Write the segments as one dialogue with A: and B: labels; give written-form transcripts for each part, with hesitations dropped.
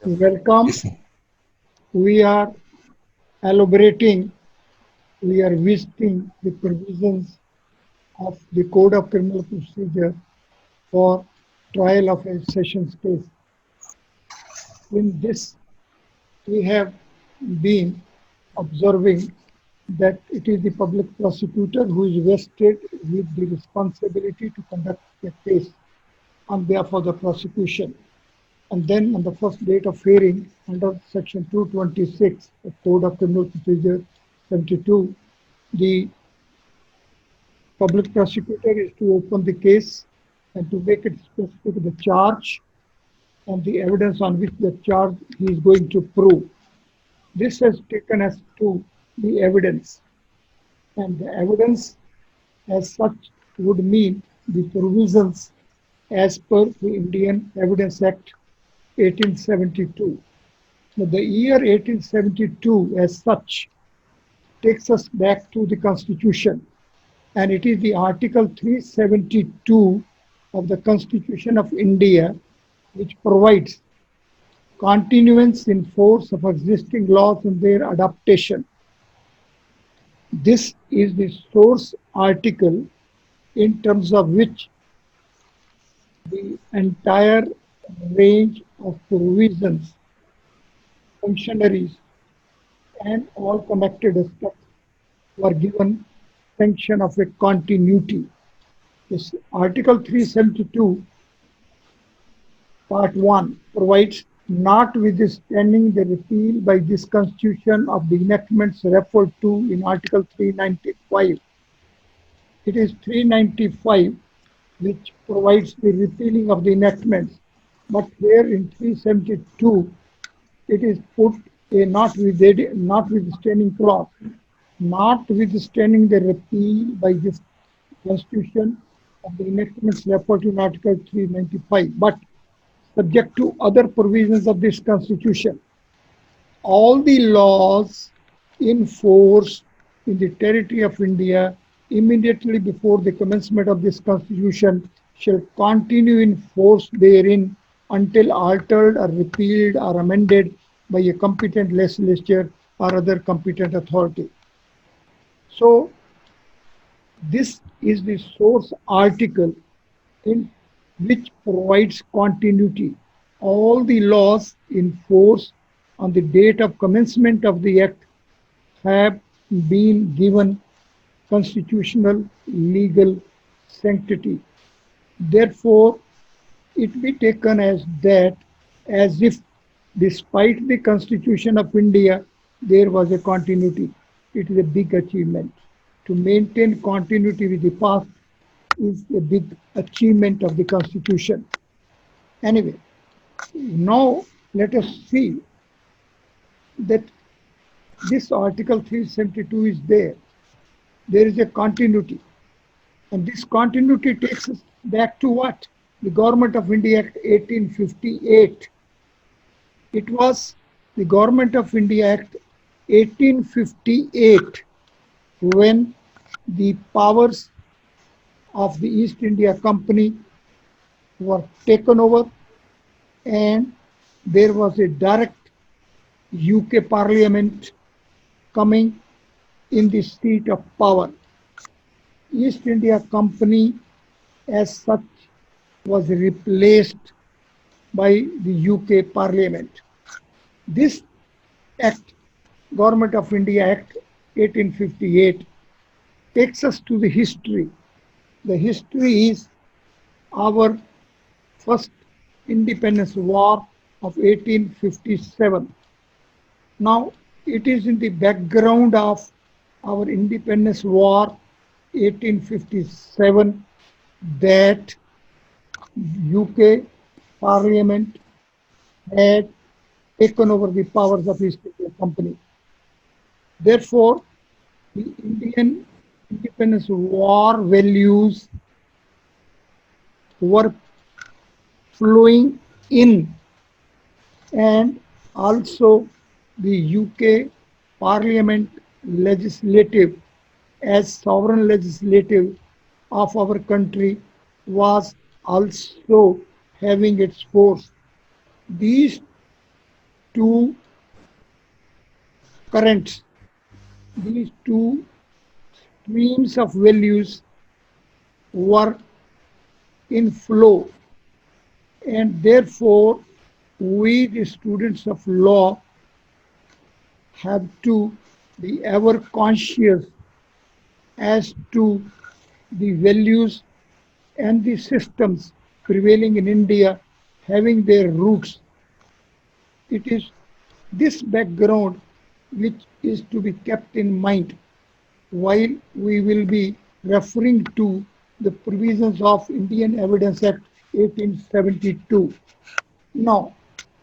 A: Welcome. We are elaborating, we are visiting the provisions of the Code of Criminal Procedure for trial of a sessions case. In this, we have been observing that it is the public prosecutor who is vested with the responsibility to conduct a case on behalf of the prosecution. And then on the first date of hearing under section 226 of Code of Criminal Procedure 72, the public prosecutor is to open the case and to make it specific the charge and the evidence on which the charge he is going to prove. This has taken us to the evidence, and the evidence as such would mean the provisions as per the Indian Evidence Act 1872. Now, the year 1872 as such takes us back to the Constitution, and it is the Article 372 of the Constitution of India which provides continuance in force of existing laws and their adaptation. This is the source article in terms of which the entire range of provisions, functionaries, and all connected aspects were given sanction of a continuity. This Article 372, Part 1 provides notwithstanding the repeal by this Constitution of the enactments referred to in Article 395. It is 395 which provides the repealing of the enactments, but here in 372 it is put a notwithstanding clause, notwithstanding the repeal by this Constitution of the enactments referred to in Article 395, but subject to other provisions of this Constitution. All the laws in force in the territory of India immediately before the commencement of this Constitution shall continue in force therein until altered or repealed or amended by a competent legislature or other competent authority. So, this is the source article in which provides continuity. All the laws in force on the date of commencement of the Act have been given constitutional legal sanctity. Therefore, it be taken as that as if despite the Constitution of India, there was a continuity. It is a big achievement. To maintain continuity with the past is a big achievement of the Constitution. Anyway, now let us see that this Article 372 is there. There is a continuity. And this continuity takes us back to what? The Government of India Act 1858. It was the Government of India Act 1858 when the powers of the East India Company were taken over, and there was a direct UK Parliament coming in the seat of power. East India Company as such was replaced by the UK Parliament. This Act, Government of India Act 1858, takes us to the history. The history is our first independence war of 1857. Now, it is in the background of our independence war 1857 that UK Parliament had taken over the powers of East India Company. Therefore, the Indian independence war values were flowing in, and also the UK Parliament legislative as sovereign legislative of our country was also having its force. These two currents, these two streams of values were in flow, and therefore we, the students of law, have to be ever conscious as to the values and the systems prevailing in India having their roots. It is this background which is to be kept in mind while we will be referring to the provisions of Indian Evidence Act 1872. Now,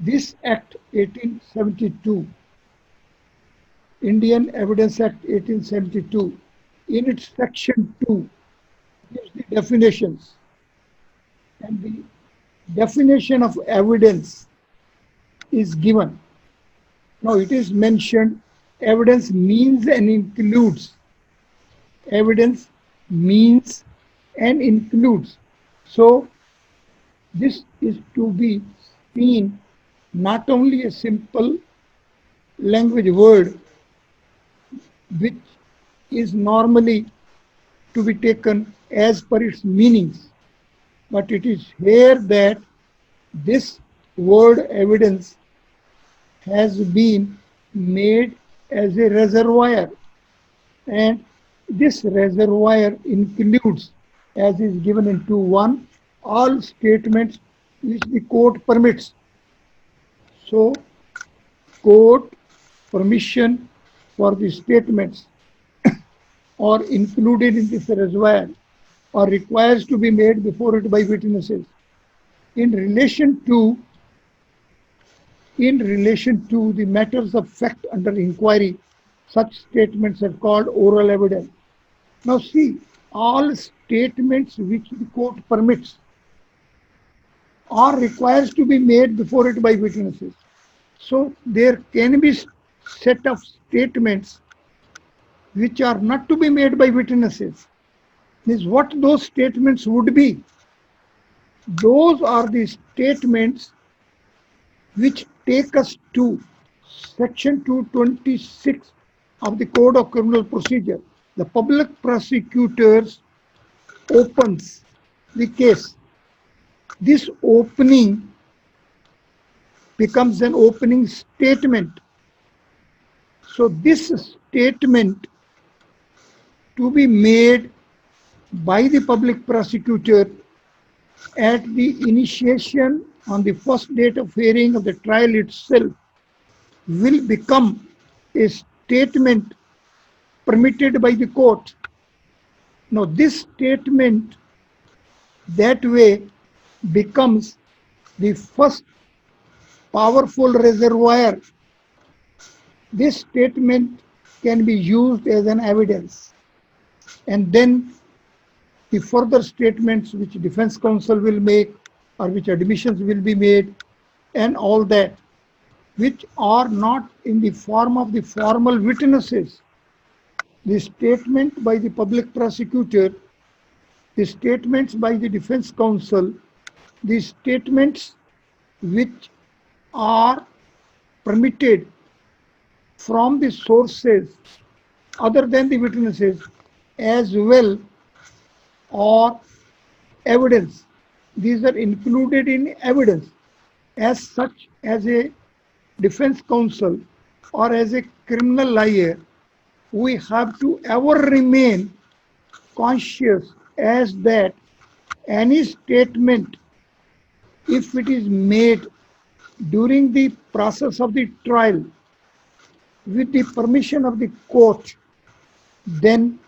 A: this Act 1872, Indian Evidence Act 1872, in its section 2, gives the definitions. And the definition of evidence is given. Now, it is mentioned evidence means and includes. Evidence means and includes. So, this is to be seen not only a simple language word which is normally to be taken as per its meanings, but it is here that this word evidence has been made as a reservoir, and this reservoir includes, as is given in 2.1, all statements which the court permits. So, court permission for the statements are included in this reservoir or requires to be made before it by witnesses. In relation to the matters of fact under inquiry, such statements are called oral evidence. Now see, all statements which the court permits or requires to be made before it by witnesses. So there can be set of statements which are not to be made by witnesses. Means what those statements would be? Those are the statements which take us to section 226 of the Code of Criminal Procedure. The public prosecutors opens the case. This opening becomes an opening statement. So this statement to be made by the public prosecutor at the initiation on the first date of hearing of the trial itself will become a statement permitted by the court. Now this statement that way becomes the first powerful reservoir. This statement can be used as an evidence, and then the further statements which defense counsel will make or which admissions will be made and all that, which are not in the form of the formal witnesses. The statement by the public prosecutor, the statements by the defense counsel, the statements which are permitted from the sources other than the witnesses as well or evidence. These are included in evidence. As such, as a defense counsel or as a criminal lawyer, we have to ever remain conscious as that any statement, if it is made during the process of the trial with the permission of the court, then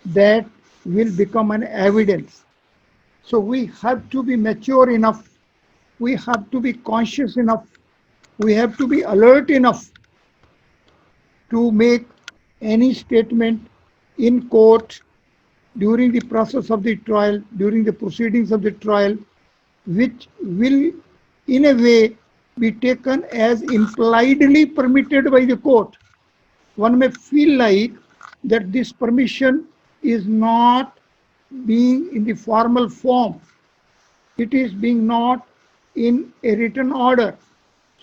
A: that will become an evidence. So we have to be mature enough, we have to be conscious enough, we have to be alert enough to make any statement in court during the process of the trial, during the proceedings of the trial, which will in a way be taken as impliedly permitted by the court. One may feel like that this permission is not being in the formal form. It is being not in a written order.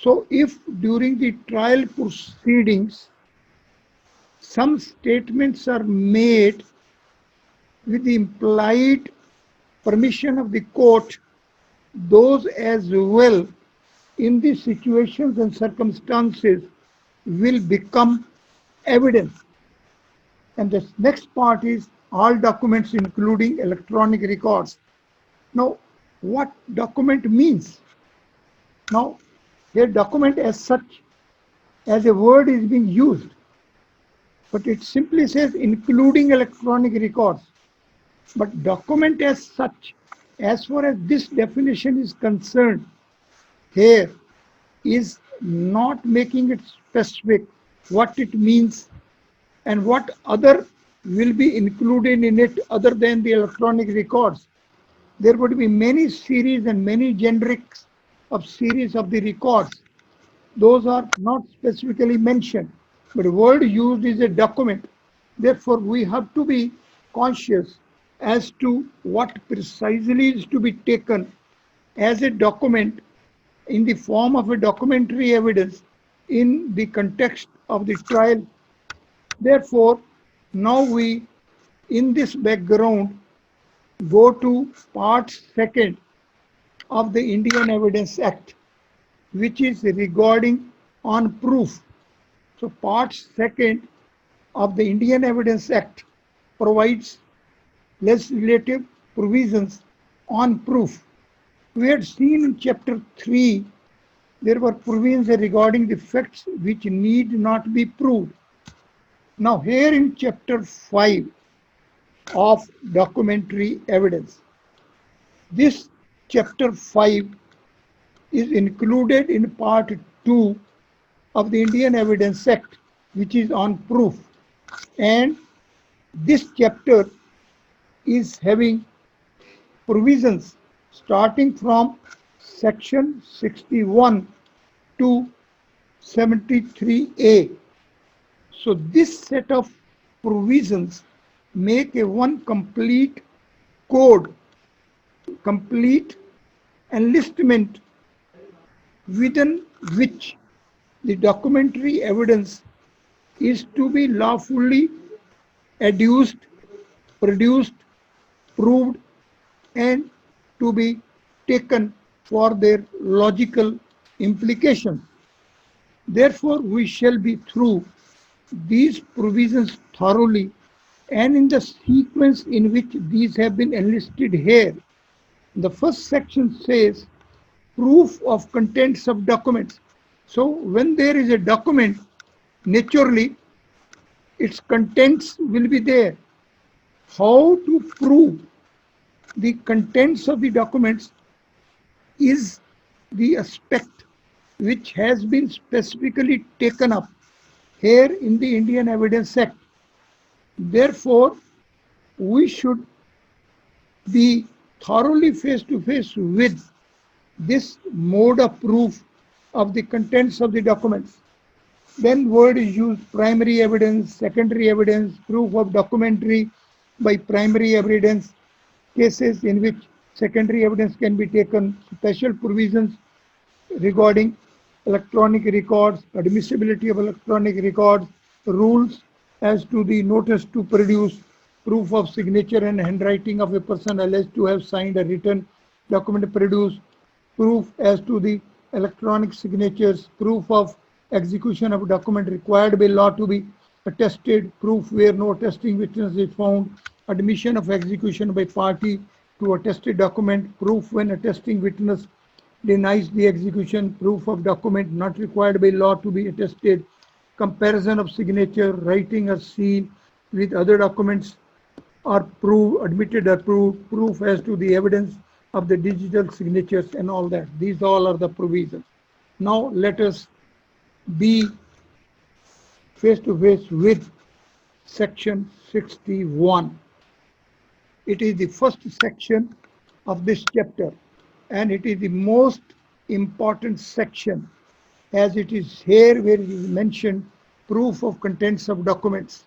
A: So if during the trial proceedings some statements are made with the implied permission of the court, those as well in the situations and circumstances will become evidence. And the next part is all documents including electronic records. Now, what document means? Now, a document as such, as a word is being used, but it simply says including electronic records. But document as such, as far as this definition is concerned, here is not making it specific what it means and what other will be included in it other than the electronic records. There would be many series and many generics of series of the records. Those are not specifically mentioned, but the word used is a document. Therefore, we have to be conscious as to what precisely is to be taken as a document in the form of a documentary evidence in the context of the trial. Therefore, now we, in this background, go to part second of the Indian Evidence Act, which is regarding on proof. So part second of the Indian Evidence Act provides legislative provisions on proof. We had seen in chapter 3, there were provisions regarding the facts which need not be proved. Now here in chapter 5 of documentary evidence, this chapter 5 is included in part 2 of the Indian Evidence Act, which is on proof. And this chapter is having provisions starting from section 61 to 73A. So this set of provisions make a one complete code, complete enlistment within which the documentary evidence is to be lawfully adduced, produced, proved, and to be taken for their logical implications. Therefore, we shall be through these provisions thoroughly and in the sequence in which these have been enlisted here. The first section says proof of contents of documents. So when there is a document, naturally its contents will be there. How to prove the contents of the documents is the aspect which has been specifically taken up here in the Indian Evidence Act. Therefore, we should be thoroughly face to face with this mode of proof of the contents of the documents. Then word is used primary evidence, secondary evidence, proof of documentary by primary evidence, cases in which secondary evidence can be taken, special provisions regarding electronic records, admissibility of electronic records, rules as to the notice to produce, proof of signature and handwriting of a person alleged to have signed a written document produced, proof as to the electronic signatures, proof of execution of a document required by law to be attested, proof where no attesting witness is found, admission of execution by party to attested document, proof when attesting witness denies the execution, proof of document not required by law to be attested, comparison of signature, writing or seal with other documents are proved, admitted or proved, proof as to the evidence of the digital signatures and all that. These all are the provisions. Now let us be face to face with section 61. It is the first section of this chapter and it is the most important section as it is here where it is mentioned proof of contents of documents,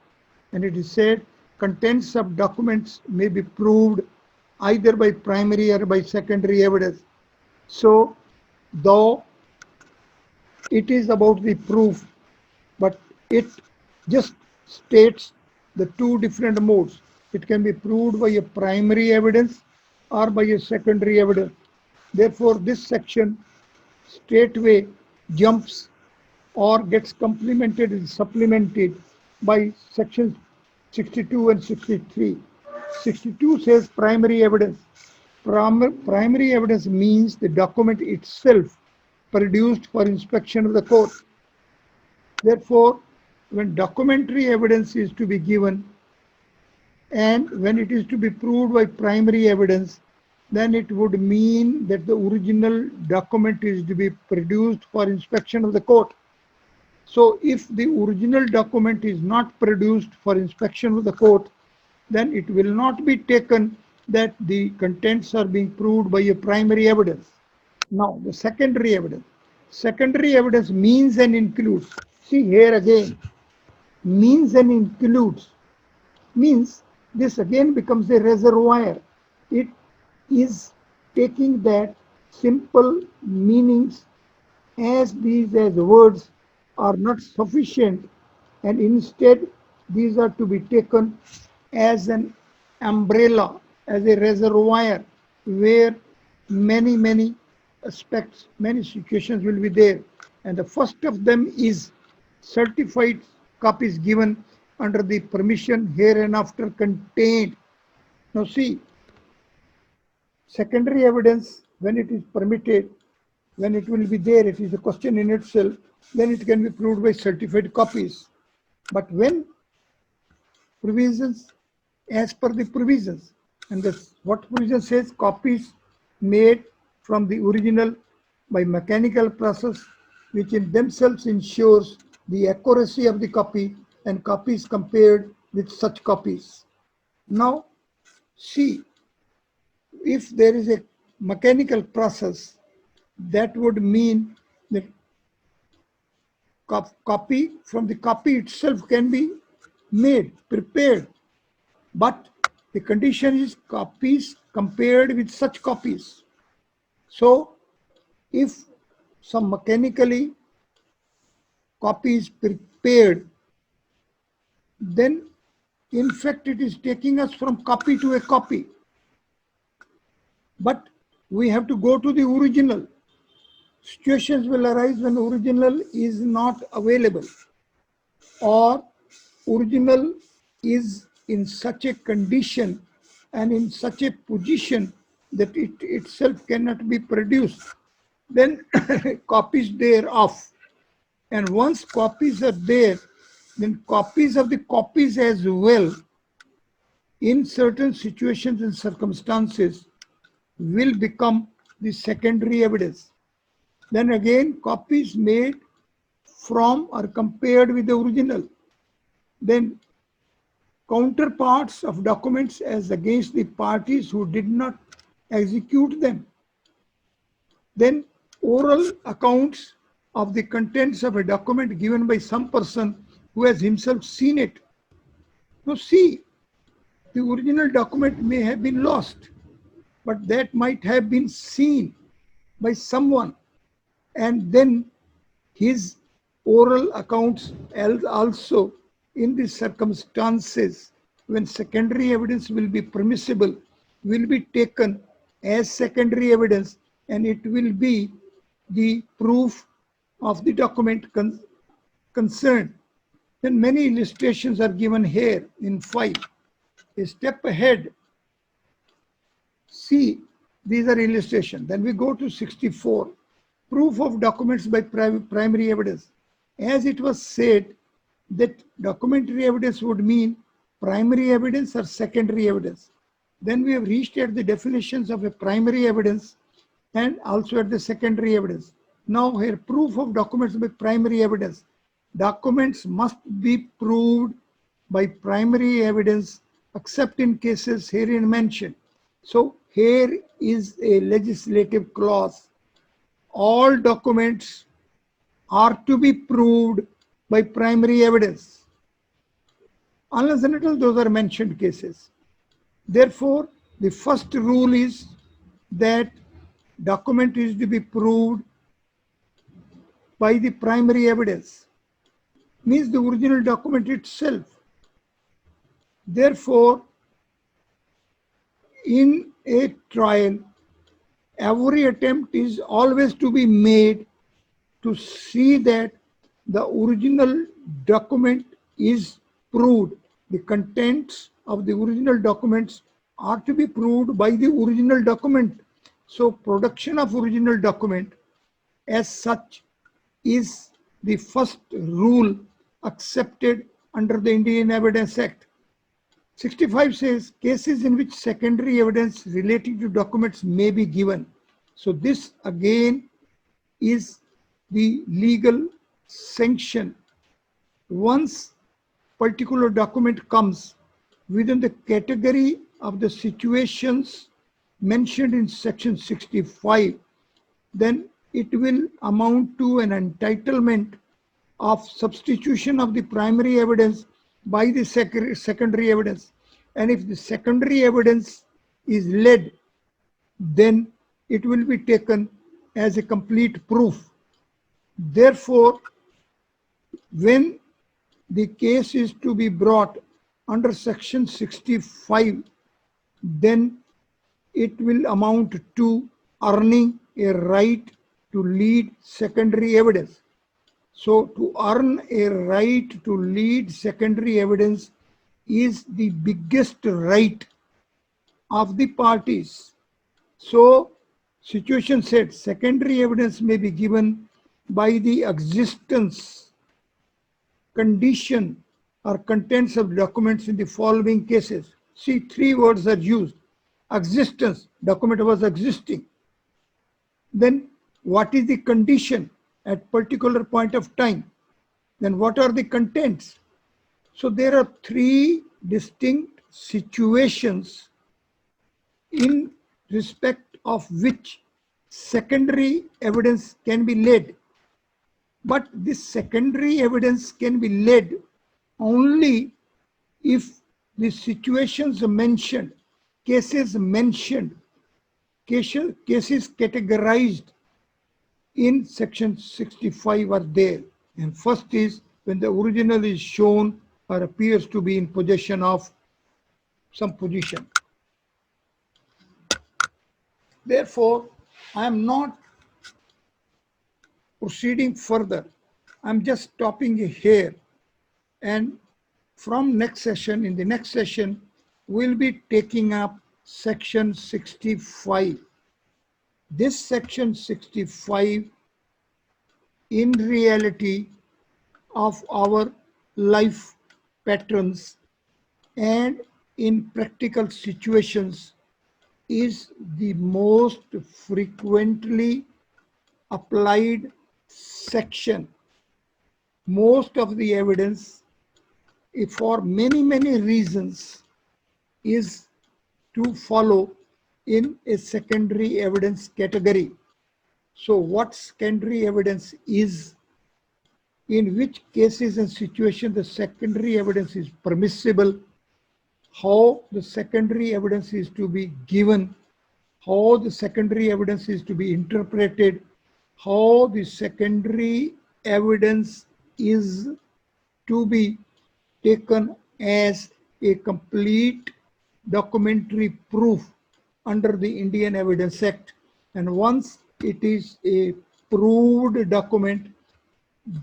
A: and it is said contents of documents may be proved either by primary or by secondary evidence. So though it is about the proof, but it just states the two different modes. It can be proved by a primary evidence or by a secondary evidence. Therefore, this section straightway jumps or gets complemented and supplemented by sections 62 and 63. 62 says primary evidence. Primary evidence means the document itself produced for inspection of the court. Therefore, when documentary evidence is to be given and when it is to be proved by primary evidence, then it would mean that the original document is to be produced for inspection of the court. So if the original document is not produced for inspection of the court, then it will not be taken that the contents are being proved by a primary evidence. Now, the secondary evidence. Secondary evidence means and includes. See here again, means and includes. Means this again becomes a reservoir. It is taking that simple meanings as these as words are not sufficient, and instead these are to be taken as an umbrella, as a reservoir where many aspects, many situations will be there. And the first of them is certified copies given under the permission hereinafter contained. Now see, secondary evidence, when it is permitted, when it will be there, it is a question in itself, then it can be proved by certified copies. But when provisions, as per the provisions, and this, what provision says, copies made from the original by mechanical process, which in themselves ensures the accuracy of the copy, and copies compared with such copies. Now, see, if there is a mechanical process, that would mean that copy from the copy itself can be made, prepared, but the condition is copies compared with such copies. So if some mechanically copy is prepared, then in fact it is taking us from copy to a copy. But we have to go to the original. Situations will arise when original is not available, or original is in such a condition and in such a position that it itself cannot be produced. Then copies thereof. And once copies are there, then copies of the copies as well, in certain situations and circumstances, will become the secondary evidence. Then again, copies made from or compared with the original. Then counterparts of documents as against the parties who did not execute them. Then oral accounts of the contents of a document given by some person who has himself seen it. Now see, the original document may have been lost, but that might have been seen by someone, and then his oral accounts also, in these circumstances when secondary evidence will be permissible, will be taken as secondary evidence, and it will be the proof of the document concerned. Then many illustrations are given here in 5. A step ahead, see, these are illustrations. Then we go to 64. Proof of documents by primary evidence. As it was said that documentary evidence would mean primary evidence or secondary evidence. Then we have reached at the definitions of a primary evidence and also at the secondary evidence. Now here, proof of documents by primary evidence. Documents must be proved by primary evidence except in cases herein mentioned. So here is a legislative clause. All documents are to be proved by primary evidence, unless and until those are mentioned cases. Therefore, the first rule is that document is to be proved by the primary evidence, means the original document itself. Therefore, in a trial, every attempt is always to be made to see that the original document is proved. The contents of the original documents are to be proved by the original document. So production of original document as such is the first rule accepted under the Indian Evidence Act. 65 says cases in which secondary evidence relating to documents may be given. So this again is the legal sanction. Once particular document comes within the category of the situations mentioned in section 65, then it will amount to an entitlement of substitution of the primary evidence by the secondary evidence. And if the secondary evidence is led, then it will be taken as a complete proof. Therefore, when the case is to be brought under section 65, then it will amount to earning a right to lead secondary evidence. So to earn a right to lead secondary evidence is the biggest right of the parties. So situation said secondary evidence may be given by the existence, condition, or contents of documents in the following cases. See, three words are used. Existence, document was existing. Then what is the condition at particular point of time? Then what are the contents? So there are three distinct situations in respect of which secondary evidence can be led. But this secondary evidence can be led only if the situations mentioned, cases mentioned, cases categorized in section 65 are there. And first is when the original is shown or appears to be in possession of some position. Therefore, I am not proceeding further. I'm just stopping here. And from next session, in the next session, we'll be taking up section 65. This section 65 in reality of our life patterns and in practical situations is the most frequently applied section. Most of the evidence, for many reasons, is to follow in a secondary evidence category. So what secondary evidence is, in which cases and situations the secondary evidence is permissible, how the secondary evidence is to be given, how the secondary evidence is to be interpreted, how the secondary evidence is to be taken as a complete documentary proof under the Indian Evidence Act. And once it is a proved document,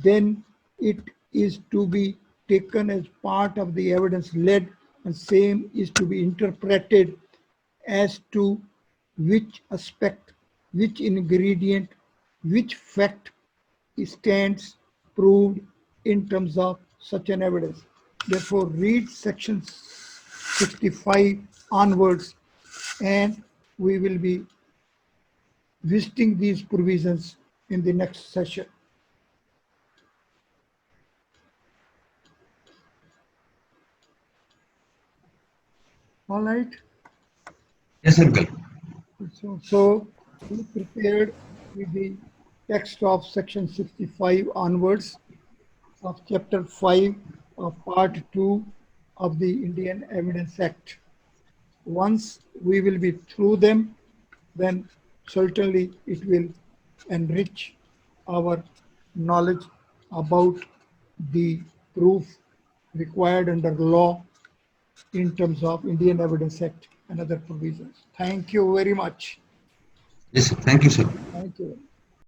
A: then it is to be taken as part of the evidence led, and same is to be interpreted as to which aspect, which ingredient, which fact stands proved in terms of such an evidence. Therefore, read section 65 onwards, and we will be visiting these provisions in the next session. All right.
B: Yes, Uncle.
A: So we prepared with the text of section 65 onwards of chapter 5 of part 2 of the Indian Evidence Act. Once we will be through them, then certainly it will enrich our knowledge about the proof required under law in terms of Indian Evidence Act and other provisions. Thank you very much.
B: Yes, sir. Thank you, sir.
A: Thank you.